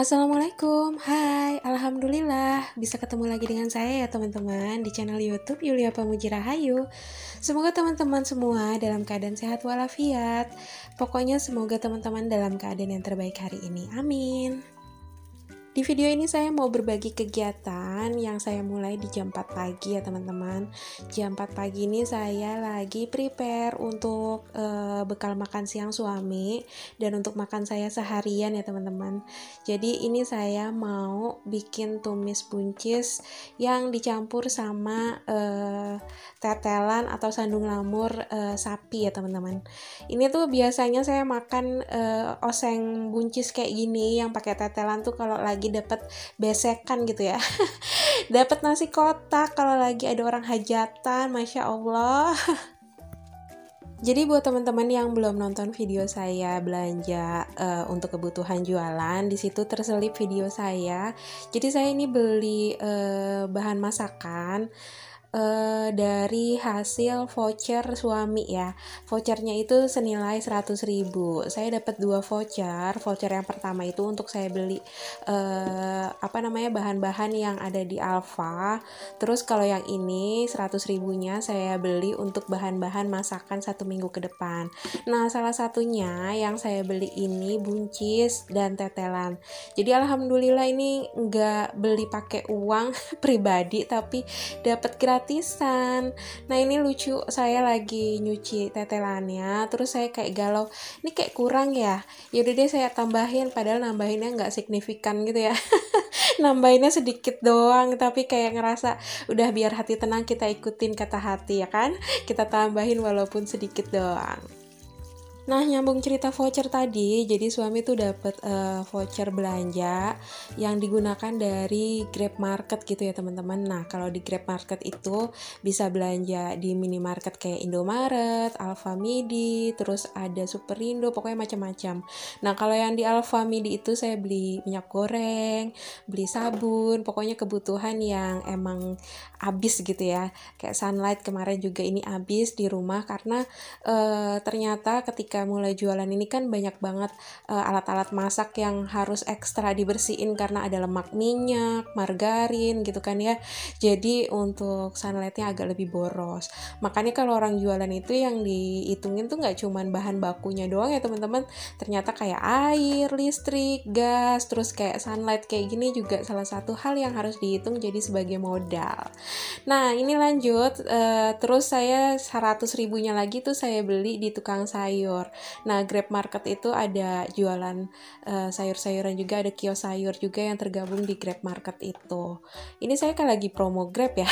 Assalamualaikum, hai, alhamdulillah bisa ketemu lagi dengan saya ya teman-teman di channel YouTube Yulia Pamuji Rahayu. Semoga teman-teman semua dalam keadaan sehat walafiat. Pokoknya semoga teman-teman dalam keadaan yang terbaik hari ini, amin. Di video ini saya mau berbagi kegiatan yang saya mulai di jam 4 pagi ya teman-teman. Jam 4 pagi ini saya lagi prepare untuk bekal makan siang suami dan untuk makan saya seharian ya teman-teman. Jadi ini saya mau bikin tumis buncis yang dicampur sama tetelan atau sandung lamur sapi ya teman-teman. Ini tuh biasanya saya makan oseng buncis kayak gini yang pakai tetelan tuh kalau lagi dapat besekan gitu ya. Dapat nasi kotak kalau lagi ada orang hajatan, Masya Allah. Jadi buat teman-teman yang belum nonton video saya belanja untuk kebutuhan jualan, di situ terselip video saya. Jadi saya ini beli bahan masakan dari hasil voucher suami ya. Vouchernya itu senilai 100.000. Saya dapat 2 voucher. Voucher yang pertama itu untuk saya beli bahan-bahan yang ada di Alfa. Terus kalau yang ini 100.000-nya saya beli untuk bahan-bahan masakan 1 minggu ke depan. Nah, salah satunya yang saya beli ini buncis dan tetelan. Jadi alhamdulillah ini nggak beli pakai uang pribadi tapi dapat gratisan. Nah ini lucu, saya lagi nyuci tetelannya, terus saya kayak galau, ini kayak kurang ya. Yaudah deh saya tambahin, padahal nambahinnya nggak signifikan gitu ya. Nambahinnya sedikit doang, tapi kayak ngerasa udah biar hati tenang kita ikutin kata hati ya kan. Kita tambahin walaupun sedikit doang. Nah, nyambung cerita voucher tadi, jadi suami tuh dapat voucher belanja yang digunakan dari Grab Market gitu ya teman-teman. Nah, kalau di Grab Market itu bisa belanja di minimarket kayak Indomaret, Alfamidi, terus ada Superindo, pokoknya macam-macam. Nah, kalau yang di Alfamidi itu saya beli minyak goreng, beli sabun, pokoknya kebutuhan yang emang habis gitu ya. Kayak Sunlight kemarin juga ini habis di rumah karena ternyata ketika mulai jualan ini kan banyak banget alat-alat masak yang harus ekstra dibersihin karena ada lemak minyak, margarin gitu kan ya. Jadi untuk sunlightnya agak lebih boros. Makanya kalau orang jualan itu yang dihitungin tuh nggak cuman bahan bakunya doang ya teman-teman. Ternyata kayak air, listrik, gas, terus kayak sunlight kayak gini juga salah satu hal yang harus dihitung jadi sebagai modal. Nah ini lanjut, terus saya 100.000-nya lagi tuh saya beli di tukang sayur. Nah, Grab Market itu ada jualan sayur-sayuran juga, ada kios sayur juga yang tergabung di Grab Market itu. Ini saya kan lagi promo Grab ya.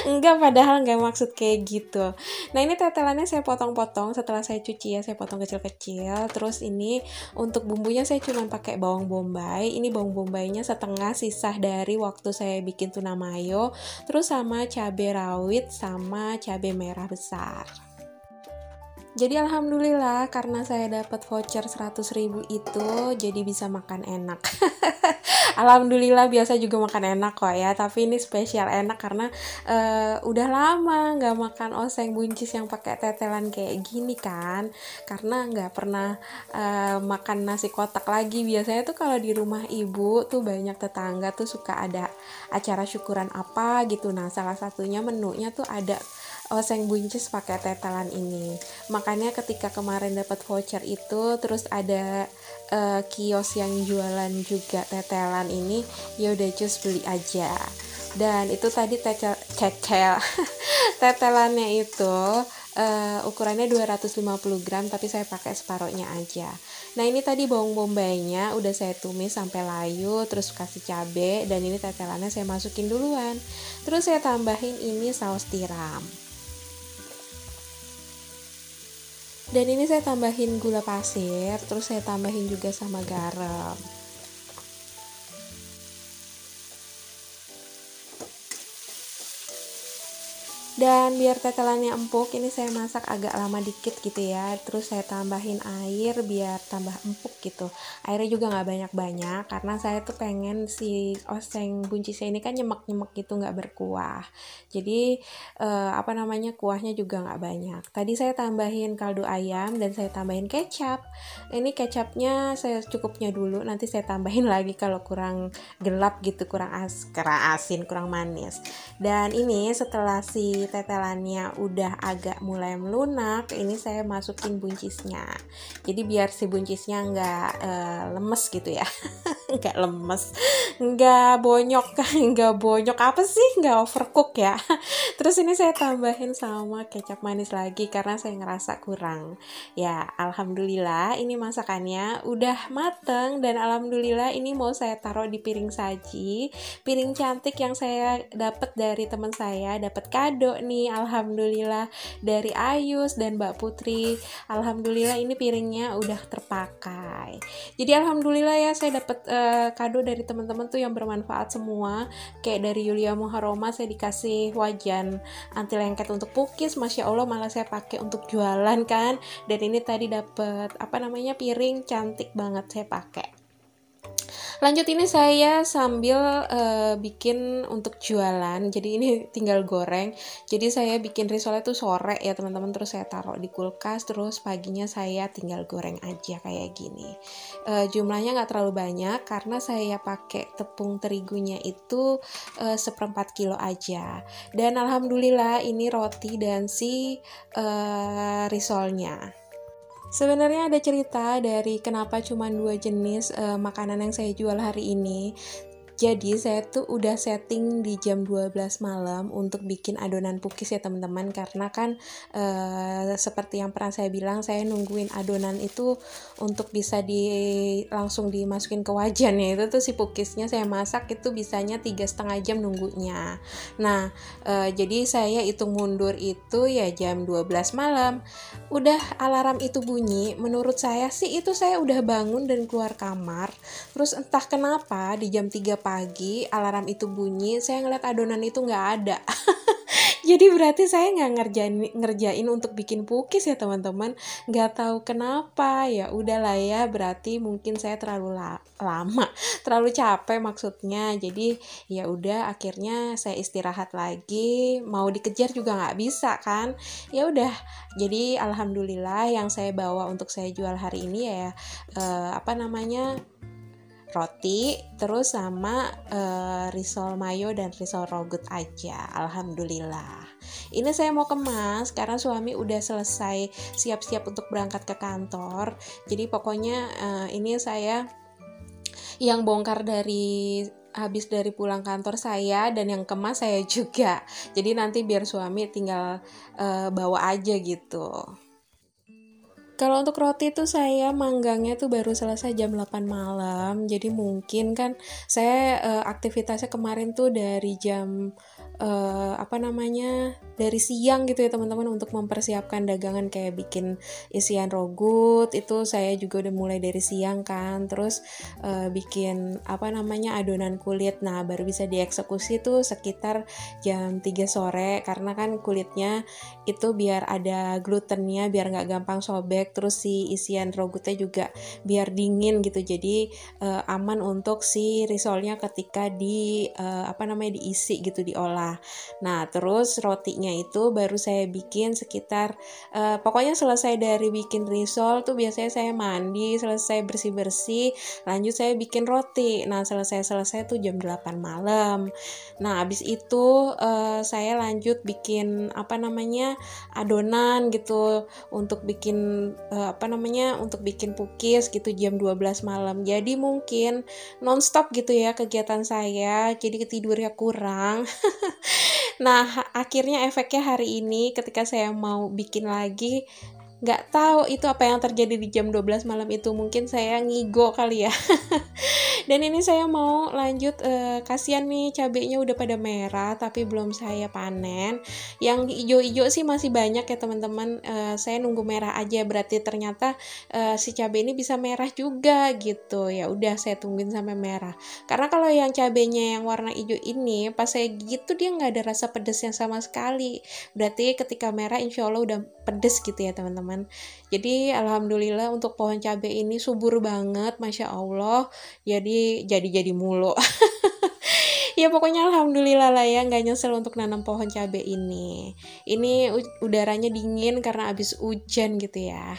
Enggak, padahal enggak maksud kayak gitu. Nah, ini tetelannya saya potong-potong setelah saya cuci ya, saya potong kecil-kecil. Terus ini untuk bumbunya saya cuma pakai bawang bombay. Ini bawang bombaynya setengah sisa dari waktu saya bikin tuna mayo. Terus sama cabai rawit sama cabai merah besar. Jadi alhamdulillah karena saya dapat voucher 100.000 itu jadi bisa makan enak. Alhamdulillah biasa juga makan enak kok ya, tapi ini spesial enak karena udah lama nggak makan oseng buncis yang pakai tetelan kayak gini kan. Karena nggak pernah makan nasi kotak lagi. Biasanya tuh kalau di rumah ibu tuh banyak tetangga tuh suka ada acara syukuran apa gitu. Nah salah satunya menunya tuh ada oseng buncis pakai tetelan ini. Makanya ketika kemarin dapat voucher itu terus ada kios yang jualan juga tetelan ini, ya udah just beli aja. Dan itu tadi tetelannya itu ukurannya 250 gram tapi saya pakai separohnya aja. Nah ini tadi bawang bombaynya udah saya tumis sampai layu, terus kasih cabai, dan ini tetelannya saya masukin duluan. Terus saya tambahin ini saus tiram. Dan ini saya tambahin gula pasir, terus saya tambahin juga sama garam. Dan biar tetelannya empuk, ini saya masak agak lama dikit gitu ya. Terus saya tambahin air biar tambah empuk gitu. Airnya juga nggak banyak-banyak karena saya tuh pengen si oseng buncisnya ini kan nyemek-nyemek gitu, nggak berkuah. Jadi kuahnya juga nggak banyak. Tadi saya tambahin kaldu ayam dan saya tambahin kecap. Ini kecapnya saya cukupnya dulu, nanti saya tambahin lagi kalau kurang gelap gitu, kurang asin, kurang manis. Dan ini setelah si tetelannya udah agak mulai melunak, ini saya masukin buncisnya. Jadi biar si buncisnya nggak lemes gitu ya. Nggak lemes, nggak bonyok apa sih, nggak overcook ya. Terus ini saya tambahin sama kecap manis lagi karena saya ngerasa kurang. Ya, alhamdulillah ini masakannya udah mateng dan alhamdulillah ini mau saya taruh di piring saji. Piring cantik yang saya dapat dari teman saya, dapat kado nih, alhamdulillah dari Ayus dan Mbak Putri. Alhamdulillah ini piringnya udah terpakai. Jadi alhamdulillah ya, saya dapat kado dari teman-teman tuh yang bermanfaat semua. Kayak dari Yulia Muharoma saya dikasih wajan anti lengket untuk pukis, masya Allah, malah saya pakai untuk jualan kan. Dan ini tadi dapat piring cantik banget saya pakai. Lanjut, ini saya sambil bikin untuk jualan. Jadi ini tinggal goreng. Jadi saya bikin risolnya tuh sore ya teman-teman, terus saya taruh di kulkas, terus paginya saya tinggal goreng aja kayak gini. Jumlahnya nggak terlalu banyak karena saya pakai tepung terigunya itu 1/4 kilo aja. Dan alhamdulillah ini roti dan si risolnya. Sebenarnya ada cerita dari kenapa cuma 2 jenis makanan yang saya jual hari ini. Jadi saya tuh udah setting di jam 12 malam untuk bikin adonan pukis ya teman-teman, karena kan seperti yang pernah saya bilang, saya nungguin adonan itu untuk bisa langsung dimasukin ke wajan ya. Itu tuh si pukisnya saya masak itu bisanya 3,5 jam nunggunya. Nah jadi saya hitung mundur itu ya jam 12 malam. Udah alarm itu bunyi, menurut saya sih itu saya udah bangun dan keluar kamar. Terus entah kenapa di jam 3 pagi alarm itu bunyi, saya ngeliat adonan itu nggak ada. Jadi berarti saya nggak ngerjain untuk bikin pukis ya teman-teman. Nggak tahu kenapa, ya udahlah ya, berarti mungkin saya terlalu lama, terlalu capek maksudnya. Jadi ya udah, akhirnya saya istirahat lagi, mau dikejar juga nggak bisa kan. Ya udah, jadi alhamdulillah yang saya bawa untuk saya jual hari ini ya roti, terus sama risol mayo dan risol rogut aja. Alhamdulillah. Ini saya mau kemas karena suami udah selesai siap-siap untuk berangkat ke kantor. Jadi pokoknya ini saya yang bongkar habis dari pulang kantor saya, dan yang kemas saya juga. Jadi nanti biar suami tinggal bawa aja gitu. Kalau untuk roti tuh saya manggangnya tuh baru selesai jam 8 malam. Jadi mungkin kan saya aktivitasnya kemarin tuh dari jam dari siang gitu ya teman-teman, untuk mempersiapkan dagangan kayak bikin isian rogut. Itu saya juga udah mulai dari siang kan. Terus bikin adonan kulit. Nah, baru bisa dieksekusi tuh sekitar jam 3 sore karena kan kulitnya itu biar ada glutennya, biar nggak gampang sobek. Terus si isian rogutnya juga biar dingin gitu, jadi aman untuk si risolnya ketika diisi gitu, diolah. Nah terus rotinya itu baru saya bikin sekitar pokoknya selesai dari bikin risol tuh biasanya saya mandi, selesai bersih-bersih, lanjut saya bikin roti. Nah selesai tuh jam 8 malam. Nah abis itu saya lanjut bikin adonan gitu untuk bikin untuk bikin pukis gitu jam 12 malam. Jadi mungkin nonstop gitu ya kegiatan saya, jadi tidurnya kurang. Nah akhirnya efeknya hari ini ketika saya mau bikin lagi, nggak tahu itu apa yang terjadi di jam 12 malam itu, mungkin saya ngigo kali ya. Dan ini saya mau lanjut, kasihan nih cabenya udah pada merah tapi belum saya panen. Yang ijo-ijo sih masih banyak ya teman-teman, saya nunggu merah aja, berarti ternyata, si cabai ini bisa merah juga gitu. Ya udah saya tungguin sampai merah. Karena kalau yang cabenya yang warna ijo ini pas saya gigit tuh dia nggak ada rasa pedesnya sama sekali. Berarti ketika merah insya Allah udah pedes gitu ya teman-teman. Jadi alhamdulillah untuk pohon cabai ini subur banget, masya Allah. Jadi mulu. Ya pokoknya alhamdulillah lah ya, nggak nyesel untuk nanam pohon cabai ini. Ini udaranya dingin karena abis hujan gitu ya.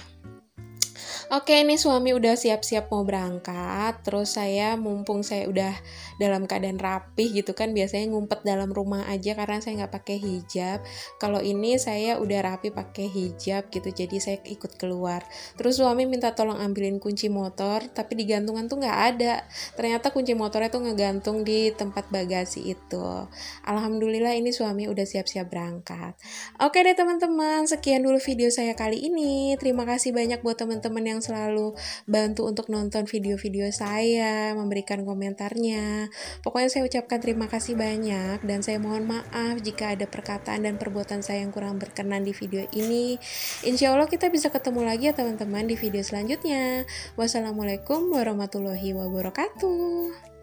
Oke, ini suami udah siap-siap mau berangkat. Terus saya mumpung saya udah dalam keadaan rapih gitu kan, biasanya ngumpet dalam rumah aja karena saya nggak pakai hijab. Kalau ini saya udah rapi pakai hijab gitu, jadi saya ikut keluar. Terus suami minta tolong ambilin kunci motor, tapi di gantungan tuh nggak ada. Ternyata kunci motornya tuh ngegantung di tempat bagasi itu. Alhamdulillah ini suami udah siap-siap berangkat. Oke deh teman-teman, sekian dulu video saya kali ini. Terima kasih banyak buat teman-teman yang selalu bantu untuk nonton video-video saya, memberikan komentarnya. Pokoknya saya ucapkan terima kasih banyak dan saya mohon maaf jika ada perkataan dan perbuatan saya yang kurang berkenan di video ini. Insya Allah kita bisa ketemu lagi ya teman-teman di video selanjutnya. Wassalamualaikum warahmatullahi wabarakatuh.